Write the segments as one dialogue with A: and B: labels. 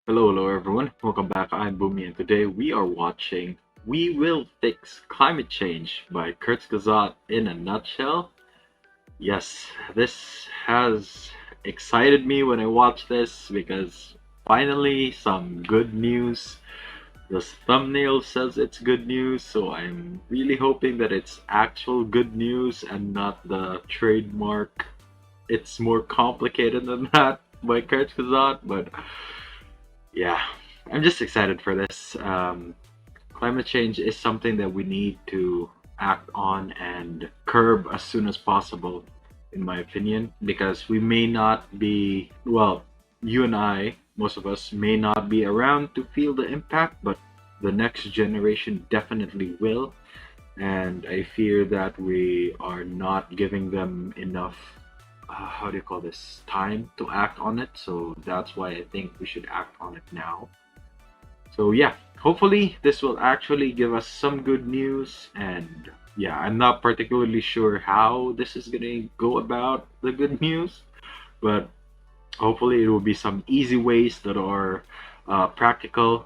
A: Hello everyone. Welcome back. I'm Bumi, and today we are watching "We Will Fix Climate Change" by Kurzgesagt in a nutshell. Yes, this has excited me when I watched this because finally some good news. The thumbnail says it's good news, so I'm really hoping that it's actual good news and not the trademark. It's more complicated than that by Kurzgesagt, but yeah, I'm just excited for this. Climate change is something that we need to act on and curb as soon as possible, in my opinion, because we may not be, well, you and I, most of us, may not be around to feel the impact, but the next generation definitely will. And I fear that we are not giving them enough, how do you call this, time to act on it. So that's why I think we should act on it now. So yeah, hopefully this will actually give us some good news. And yeah, I'm not particularly sure how this is gonna go about the good news, but hopefully it will be some easy ways that are practical,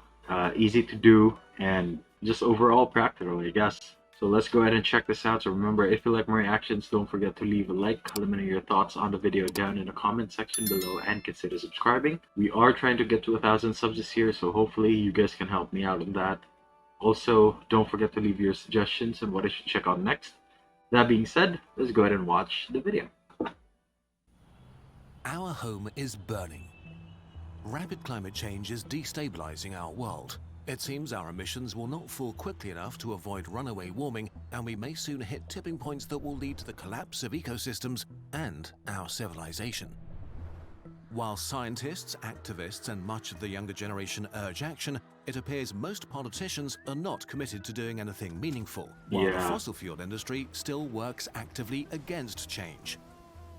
A: easy to do, and just overall practical, I guess. So let's go ahead and check this out. So remember, if you like my reactions, don't forget to leave a like, let me know your thoughts on the video down in the comment section below, and consider subscribing. We are trying to get to 1,000 subs this year, so hopefully you guys can help me out in that. Also, don't forget to leave your suggestions on what I should check out next. That being said, let's go ahead and watch the video.
B: Our home is burning. Rapid climate change is destabilizing our world. It seems our emissions will not fall quickly enough to avoid runaway warming, and we may soon hit tipping points that will lead to the collapse of ecosystems and our civilization. While scientists, activists, and much of the younger generation urge action, it appears most politicians are not committed to doing anything meaningful, while the fossil fuel industry still works actively against change.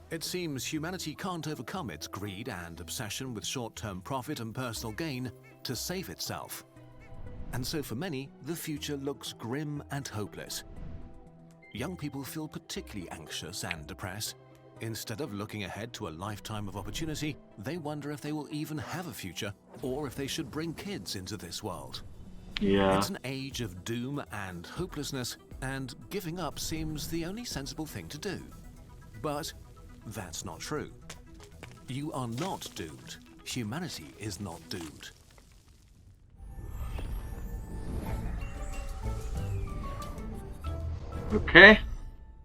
B: It seems humanity can't overcome its greed and obsession with short-term profit and personal gain to save itself. And so for many, the future looks grim and hopeless. Young people feel particularly anxious and depressed. Instead of looking ahead to a lifetime of opportunity, they wonder if they will even have a future, or if they should bring kids into this world. It's an age of doom and hopelessness, and giving up seems the only sensible thing to do. But that's not true. You are not doomed. Humanity is not doomed.
A: Okay,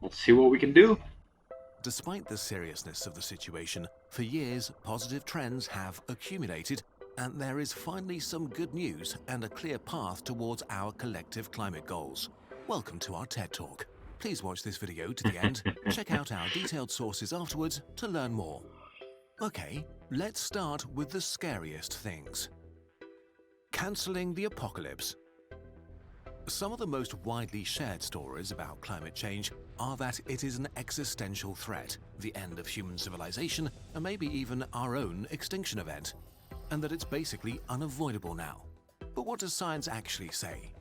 A: let's see what we can do.
B: Despite the seriousness of the situation, for years positive trends have accumulated, and there is finally some good news and a clear path towards our collective climate goals. Welcome to our TED Talk. Please watch this video to the end. Check out our detailed sources afterwards to learn more. Okay, let's start with the scariest things. Cancelling the apocalypse. Some of the most widely shared stories about climate change are that it is an existential threat, the end of human civilization, and maybe even our own extinction event, and that it's basically unavoidable now. But what does science actually say?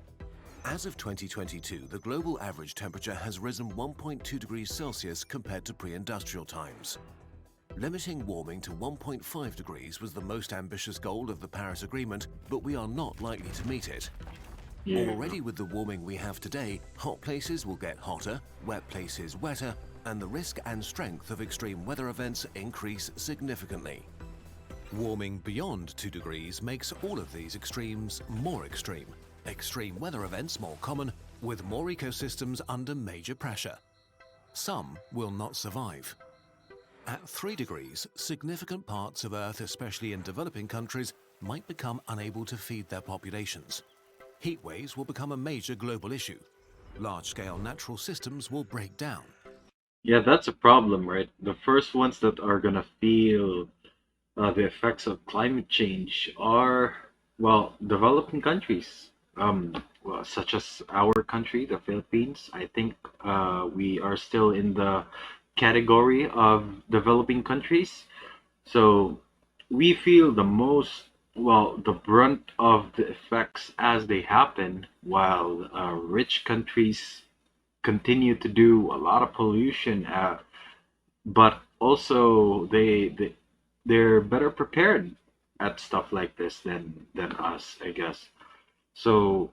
B: As of 2022, the global average temperature has risen 1.2 degrees Celsius compared to pre-industrial times. Limiting warming to 1.5 degrees was the most ambitious goal of the Paris Agreement, but we are not likely to meet it. Already with the warming we have today, hot places will get hotter, wet places wetter, and the risk and strength of extreme weather events increase significantly. Warming beyond 2 degrees makes all of these extremes more extreme. Extreme weather events more common, with more ecosystems under major pressure. Some will not survive. At 3 degrees, significant parts of Earth, especially in developing countries, might become unable to feed their populations. Heat waves will become a major global issue. Large-scale natural systems will break down.
A: Yeah, that's a problem, right? The first ones that are gonna feel the effects of climate change are, well, developing countries, well, such as our country, the Philippines. I think we are still in the category of developing countries. So we feel the most, well, the brunt of the effects as they happen, while rich countries continue to do a lot of pollution, but also they're better prepared at stuff like this than us, I guess. So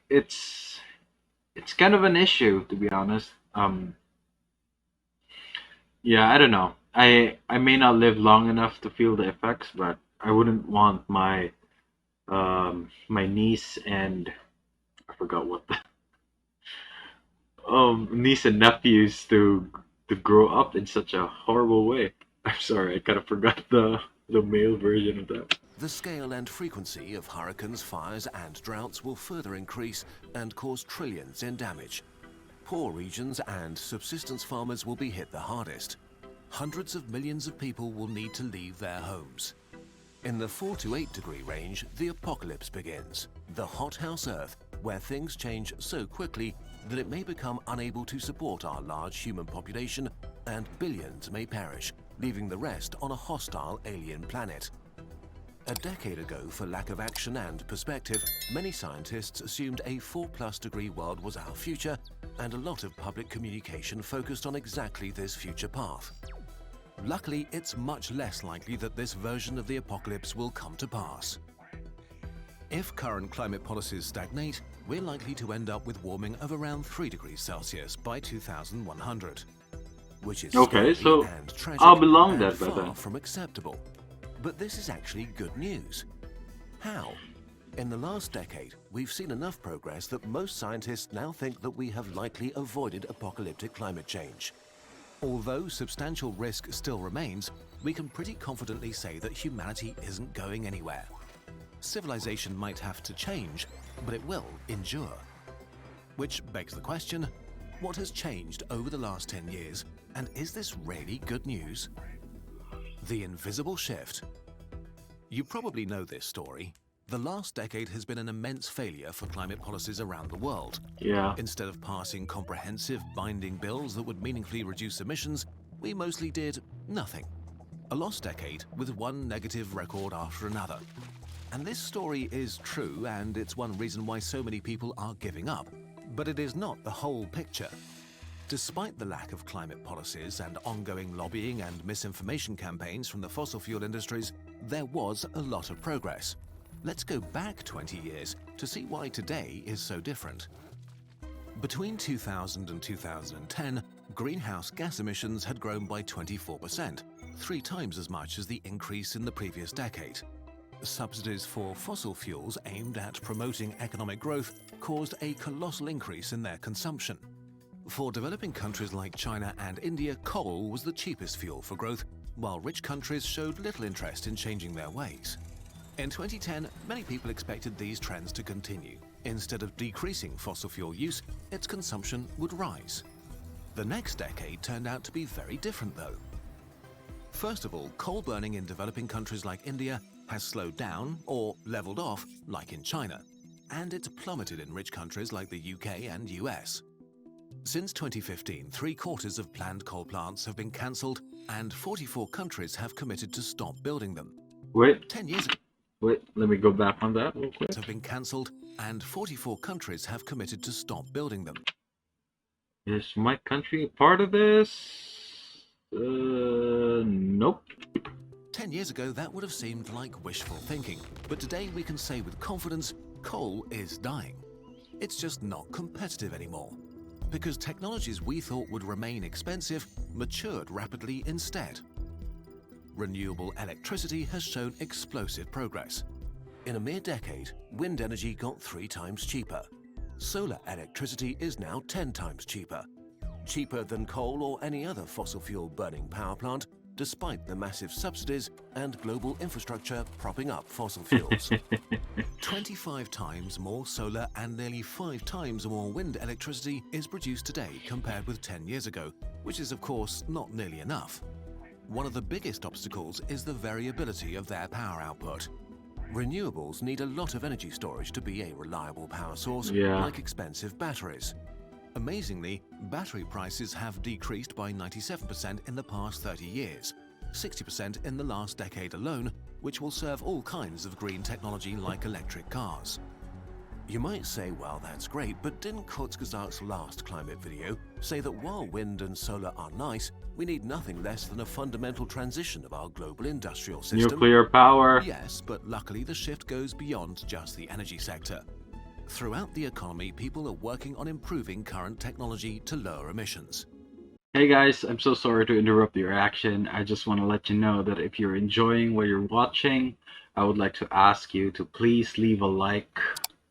A: it's it's kind of an issue, to be honest. Yeah, I don't know. I may not live long enough to feel the effects, but I wouldn't want my niece and I forgot what the niece and nephews to grow up in such a horrible way. I'm sorry, I kind of forgot the male version of that.
B: The scale and frequency of hurricanes, fires, and droughts will further increase and cause trillions in damage. Poor regions and subsistence farmers will be hit the hardest. Hundreds of millions of people will need to leave their homes. In the 4 to 8 degree range, the apocalypse begins. The hothouse Earth, where things change so quickly that it may become unable to support our large human population and billions may perish, leaving the rest on a hostile alien planet. A decade ago, for lack of action and perspective, many scientists assumed a 4+ degree world was our future, and a lot of public communication focused on exactly this future path. Luckily, it's much less likely that this version of the apocalypse will come to pass. If current climate policies stagnate, we're likely to end up with warming of around 3 degrees Celsius by 2100, which is
A: Okay,
B: scary
A: so
B: and tragic
A: I'll belong
B: and
A: there by
B: far
A: then.
B: from acceptable. But this is actually good news. How? In the last decade, we've seen enough progress that most scientists now think that we have likely avoided apocalyptic climate change. Although substantial risk still remains, we can pretty confidently say that humanity isn't going anywhere. Civilization might have to change, but it will endure. Which begs the question, what has changed over the last 10 years, and is this really good news? The invisible shift. You probably know this story. The last decade has been an immense failure for climate policies around the world.
A: Yeah.
B: Instead of passing comprehensive, binding bills that would meaningfully reduce emissions, we mostly did nothing. A lost decade with one negative record after another. And this story is true, and it's one reason why so many people are giving up. But it is not the whole picture. Despite the lack of climate policies and ongoing lobbying and misinformation campaigns from the fossil fuel industries, there was a lot of progress. Let's go back 20 years to see why today is so different. Between 2000 and 2010, greenhouse gas emissions had grown by 24%, 3 times as much as the increase in the previous decade. Subsidies for fossil fuels aimed at promoting economic growth caused a colossal increase in their consumption. For developing countries like China and India, coal was the cheapest fuel for growth, while rich countries showed little interest in changing their ways. In 2010, many people expected these trends to continue. Instead of decreasing fossil fuel use, its consumption would rise. The next decade turned out to be very different though. First of all, coal burning in developing countries like India has slowed down or leveled off like in China, and it's plummeted in rich countries like the UK and US. Since 2015, 3/4 of planned coal plants have been cancelled and 44 countries have committed to stop building them.
A: Wait,
B: 10 years
A: let me go back on that real quick.
B: have been cancelled and 44 countries have committed to stop building them.
A: Is my country a part of this? Nope.
B: 10 years ago, that would have seemed like wishful thinking, but today we can say with confidence, coal is dying. It's just not competitive anymore, because technologies we thought would remain expensive matured rapidly instead. Renewable electricity has shown explosive progress. In a mere decade, wind energy got 3 times cheaper. Solar electricity is now 10 times cheaper. Cheaper than coal or any other fossil fuel burning power plant, despite the massive subsidies and global infrastructure propping up fossil fuels. 25 times more solar and nearly 5 times more wind electricity is produced today compared with 10 years ago, which is of course not nearly enough. One of the biggest obstacles is the variability of their power output. Renewables need a lot of energy storage to be a reliable power source,
A: Yeah.
B: like expensive batteries. Amazingly, battery prices have decreased by 97% in the past 30 years, 60% in the last decade alone, which will serve all kinds of green technology like electric cars. You might say, well, that's great, but didn't Kurzgesagt's last climate video say that while wind and solar are nice, we need nothing less than a fundamental transition of our global industrial system?
A: Nuclear power.
B: Yes, but luckily the shift goes beyond just the energy sector. Throughout the economy, people are working on improving current technology to lower emissions.
A: Hey guys, I'm so sorry to interrupt your action. I just want to let you know that if you're enjoying what you're watching, I would like to ask you to please leave a like,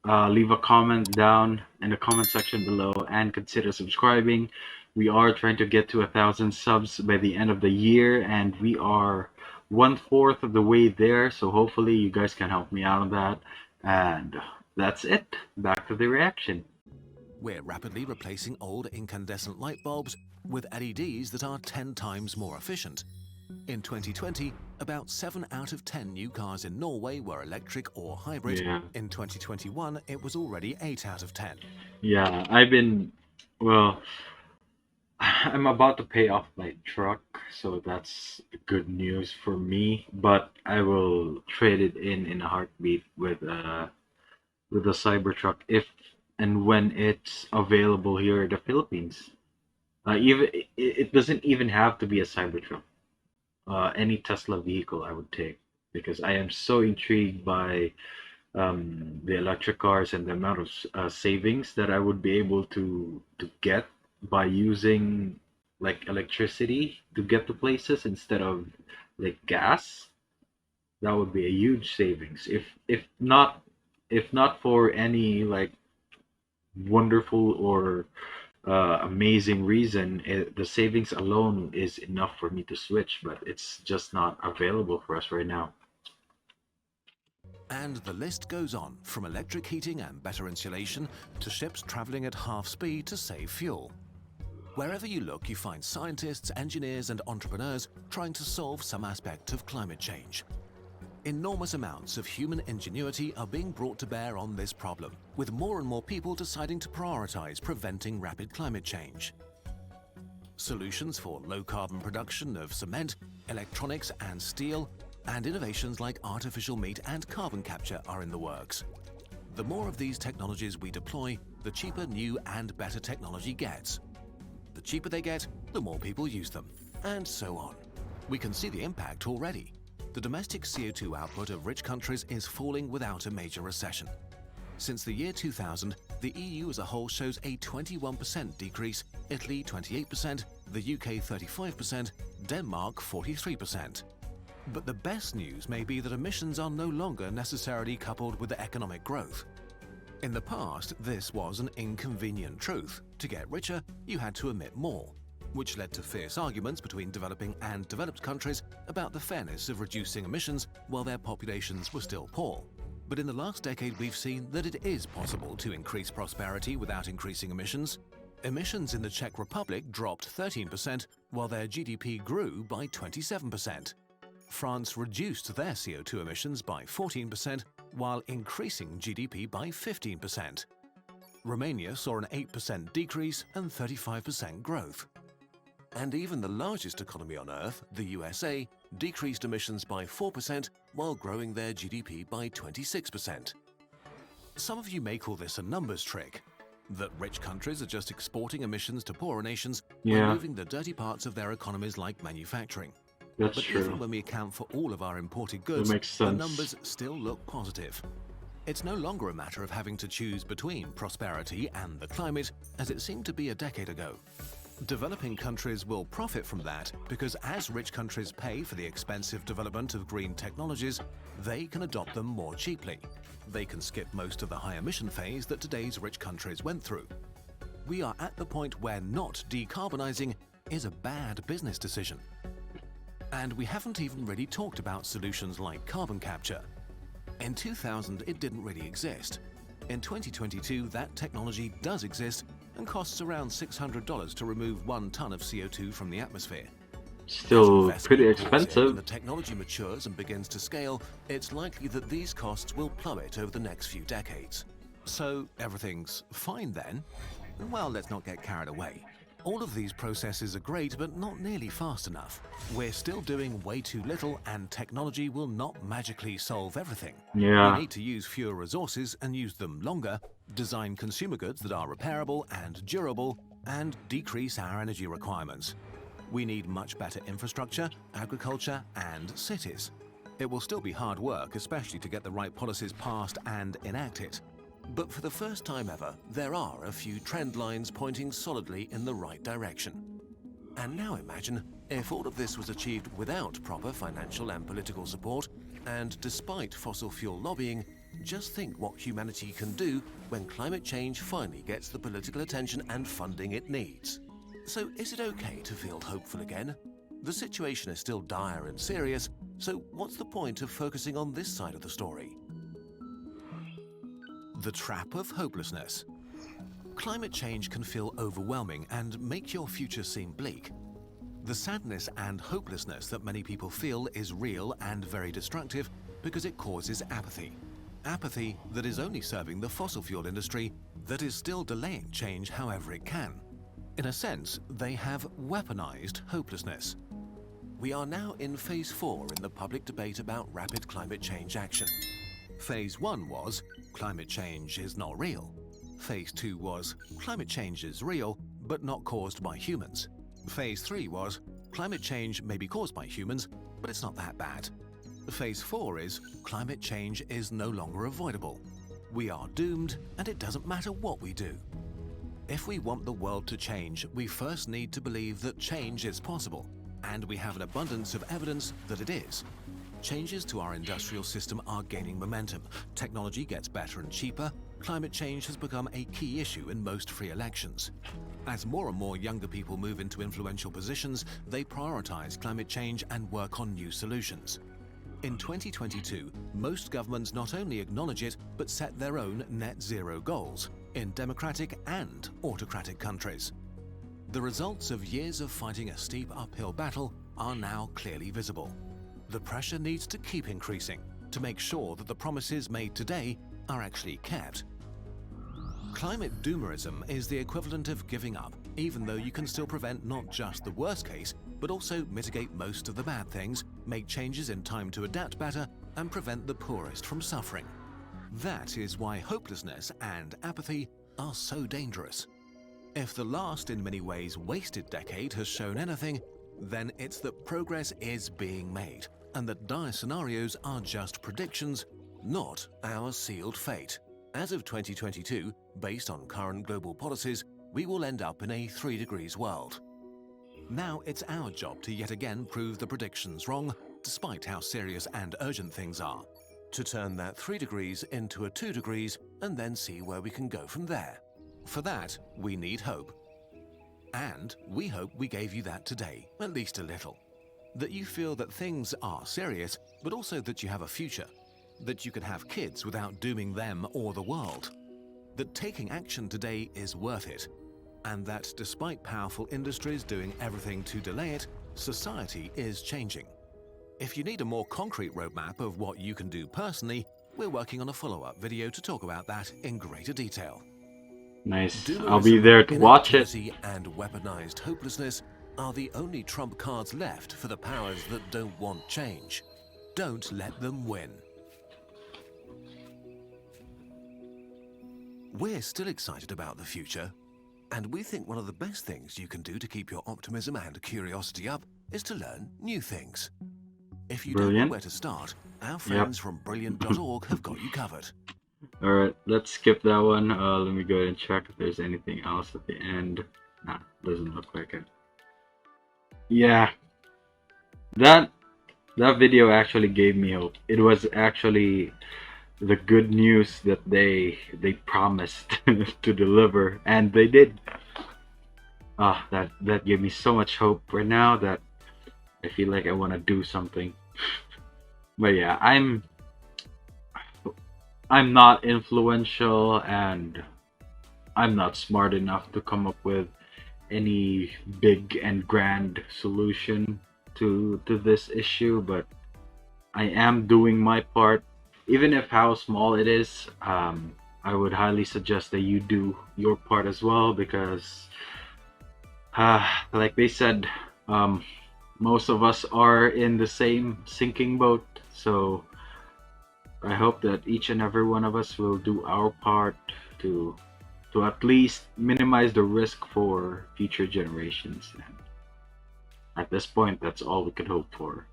A: leave a comment down in the comment section below, and consider subscribing. We are trying to get to 1,000 subs by the end of the year, and we are 1/4 of the way there, so hopefully you guys can help me out on that. And that's it. Back to the reaction.
B: We're rapidly replacing old incandescent light bulbs with LEDs that are 10 times more efficient. In 2020, about 7 out of 10 new cars in Norway were electric or hybrid.
A: Yeah.
B: In 2021, it was already 8 out of 10.
A: Yeah, well, I'm about to pay off my truck, so that's good news for me, but I will trade it in a heartbeat with a Cybertruck if and when it's available here in the Philippines. Even it doesn't even have to be a Cybertruck. Any Tesla vehicle I would take, because I am so intrigued by the electric cars and the amount of savings that I would be able to get by using like electricity to get to places instead of like gas. That would be a huge savings. If not for any like wonderful or amazing reason, the savings alone is enough for me to switch, but it's just not available for us right now.
B: And the list goes on, from electric heating and better insulation to ships traveling at half speed to save fuel. Wherever you look, you find scientists, engineers, and entrepreneurs trying to solve some aspect of climate change. Enormous amounts of human ingenuity are being brought to bear on this problem, with more and more people deciding to prioritize preventing rapid climate change. Solutions for low-carbon production of cement, electronics and steel, and innovations like artificial meat and carbon capture are in the works. The more of these technologies we deploy, the cheaper new and better technology gets. The cheaper they get, the more people use them, and so on. We can see the impact already. The domestic CO2 output of rich countries is falling without a major recession. Since the year 2000, the EU as a whole shows a 21% decrease, Italy 28%, the UK 35%, Denmark 43%. But the best news may be that emissions are no longer necessarily coupled with the economic growth. In the past, this was an inconvenient truth. To get richer, you had to emit more, which led to fierce arguments between developing and developed countries about the fairness of reducing emissions while their populations were still poor. But in the last decade, we've seen that it is possible to increase prosperity without increasing emissions. Emissions in the Czech Republic dropped 13%, while their GDP grew by 27%. France reduced their CO2 emissions by 14%, while increasing GDP by 15%. Romania saw an 8% decrease and 35% growth. And even the largest economy on Earth, the USA, decreased emissions by 4% while growing their GDP by 26%. Some of you may call this a numbers trick, that rich countries are just exporting emissions to poorer nations while moving the dirty parts of their economies like manufacturing.
A: That's
B: but
A: true.
B: Even when we account for all of our imported goods, the numbers still look positive. It's no longer a matter of having to choose between prosperity and the climate, as it seemed to be a decade ago. Developing countries will profit from that because as rich countries pay for the expensive development of green technologies, they can adopt them more cheaply. They can skip most of the high emission phase that today's rich countries went through. We are at the point where not decarbonizing is a bad business decision. And we haven't even really talked about solutions like carbon capture. In 2000, it didn't really exist. In 2022, that technology does exist and costs around $600 to remove 1 ton of CO2 from the atmosphere.
A: Still pretty expensive.
B: When the technology matures and begins to scale, it's likely that these costs will plummet over the next few decades. So everything's fine then? Well, let's not get carried away. All of these processes are great, but not nearly fast enough. We're still doing way too little, and technology will not magically solve everything.
A: Yeah.
B: We need to use fewer resources and use them longer, design consumer goods that are repairable and durable, and decrease our energy requirements. We need much better infrastructure, agriculture, and cities. It will still be hard work, especially to get the right policies passed and enacted. But for the first time ever, there are a few trend lines pointing solidly in the right direction. And now imagine if all of this was achieved without proper financial and political support, and despite fossil fuel lobbying. Just think what humanity can do when climate change finally gets the political attention and funding it needs. So is it okay to feel hopeful again? The situation is still dire and serious, so what's the point of focusing on this side of the story? The trap of hopelessness. Climate change can feel overwhelming and make your future seem bleak. The sadness and hopelessness that many people feel is real and very destructive because it causes apathy. Apathy that is only serving the fossil fuel industry, that is still delaying change however it can. In a sense, they have weaponized hopelessness. We are now in Phase 4 in the public debate about rapid climate change action. Phase 1 was, climate change is not real. Phase 2 was, climate change is real, but not caused by humans. Phase 3 was, climate change may be caused by humans, but it's not that bad. Phase 4 is, climate change is no longer avoidable. We are doomed, and it doesn't matter what we do. If we want the world to change, we first need to believe that change is possible, and we have an abundance of evidence that it is. Changes to our industrial system are gaining momentum. Technology gets better and cheaper. Climate change has become a key issue in most free elections. As more and more younger people move into influential positions, they prioritize climate change and work on new solutions. In 2022, most governments not only acknowledge it, but set their own net zero goals in democratic and autocratic countries. The results of years of fighting a steep uphill battle are now clearly visible. The pressure needs to keep increasing to make sure that the promises made today are actually kept. Climate doomerism is the equivalent of giving up, even though you can still prevent not just the worst case, but also mitigate most of the bad things, make changes in time to adapt better, and prevent the poorest from suffering. That is why hopelessness and apathy are so dangerous. If the last, in many ways, wasted decade has shown anything, then it's that progress is being made, and that dire scenarios are just predictions, not our sealed fate. As of 2022, based on current global policies, we will end up in a 3 degrees world. Now it's our job to yet again prove the predictions wrong, despite how serious and urgent things are. To turn that 3 degrees into a 2 degrees and then see where we can go from there. For that, we need hope. And we hope we gave you that today, at least a little. That you feel that things are serious, but also that you have a future. That you can have kids without dooming them or the world. That taking action today is worth it. And that despite powerful industries doing everything to delay it, society is changing. If you need a more concrete roadmap of what you can do personally, we're working on a follow-up video to talk about that in greater detail.
A: Nice. I'll be there to watch it.
B: And weaponized hopelessness are the only trump cards left for the powers that don't want change. Don't let them win. We're still excited about the future, and we think one of the best things you can do to keep your optimism and curiosity up is to learn new things. If you don't know where to start, our friends from brilliant.org have got you covered.
A: Alright, let's skip that one. Let me go ahead and check if there's anything else at the end. Nah, doesn't look like it. Yeah, that video actually gave me hope. It was actually the good news that they promised to deliver, and they did. That gave me so much hope right now that I feel like I want to do something. But yeah, I'm not influential, and I'm not smart enough to come up with any big and grand solution to this issue, but I am doing my part, even if how small it is. I would highly suggest that you do your part as well, because Like they said, most of us are in the same sinking boat, so I hope that each and every one of us will do our part to at least minimize the risk for future generations. And at this point, that's all we can hope for.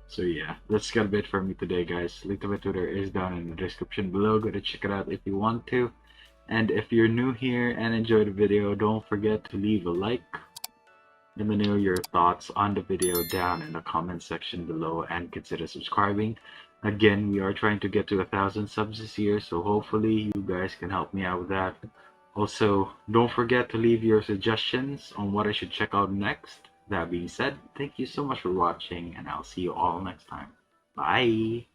A: So yeah, that's gonna be it for me today, guys. Link to my Twitter is down in the description below. Go to check it out if you want to. And if you're new here and enjoy the video, don't forget to leave a like. Let me know your thoughts on the video down in the comment section below and consider subscribing. Again, we are trying to get to 1,000 subs this year, so hopefully you guys can help me out with that. Also, don't forget to leave your suggestions on what I should check out next. That being said, thank you so much for watching, and I'll see you all next time. Bye!